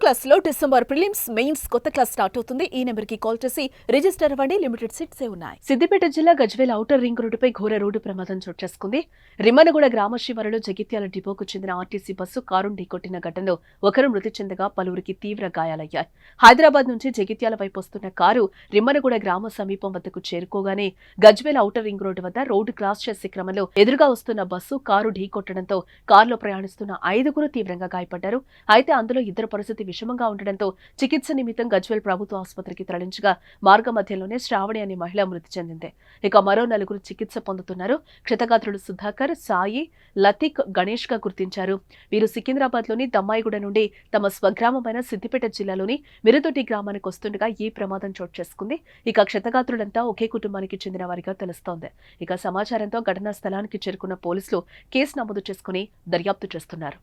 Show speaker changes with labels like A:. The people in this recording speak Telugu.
A: క్లాస్ లో డిసెంబర్ ప్రిలిమ్స్ మెయిన్స్ కొత్త క్లాస్ స్టార్ట్ అవుతుంది. ఈ నెంబర్ కి కాల్ చేసి రిజిస్టర్ అవ్వండి. లిమిటెడ్ సీట్సే ఉన్నాయి. సిద్దిపేట జిల్లా గజ్వేల్ ఔటర్ రింగ్ రోడ్డుపై ఘోర రోడ్డు ప్రమాదం చోటు చేసుకుంది. రిమ్మనగూడ గ్రామ శివారులో జగిత్యాల డిపోకు చెందిన ఆర్టీసీ బస్సు కారును ఢీకొట్టిన ఘటనలో ఒకరు మృతి చెందగా పలువురికి తీవ్ర గాయాలయ్యాయి. హైదరాబాద్ నుంచి జగిత్యాల వైపు వస్తున్న కారు రిమ్మనగూడ గ్రామ సమీపం వద్దకు చేరుకోగానే గజ్వేల్ ఔటర్ రింగ్ రోడ్డు వద్ద రోడ్డు క్రాస్ చేసే క్రమంలో ఎదురుగా వస్తున్న బస్సు కారు ఢీకొట్టడంతో కారులో ప్రయాణిస్తున్న 5గురు తీవ్రంగా గాయపడ్డారు. అయితే అందులో ఇద్దరు పరిస్థితి విషమంగా ఉండడంతో చికిత్స నిమిత్తం గజ్వేల్ ప్రభుత్వ ఆసుపత్రికి తరలించగా మార్గ మధ్యలోనే శ్రావణి అనే మహిళ మృతి చెందింది. ఇక మరో 4గురు చికిత్స పొందుతున్నారు. క్షతగాత్రులు సుధాకర్, సాయి, లతిక్, గణేష్ గా గుర్తించారు. వీరు సికింద్రాబాద్ లోని దమ్మాయిగూడ నుండి తమ స్వగ్రామమైన సిద్దిపేట జిల్లాలోని మిరుదొడ్డి గ్రామానికి వస్తుండగా ఈ ప్రమాదం చోటు చేసుకుంది. ఇక క్షతగాత్రులంతా ఒకే కుటుంబానికి చెందిన వారిగా తెలుస్తోంది. ఇక సమాచారంతో ఘటనా స్థలానికి చేరుకున్న పోలీసులు కేసు నమోదు చేసుకుని దర్యాప్తు చేస్తున్నారు.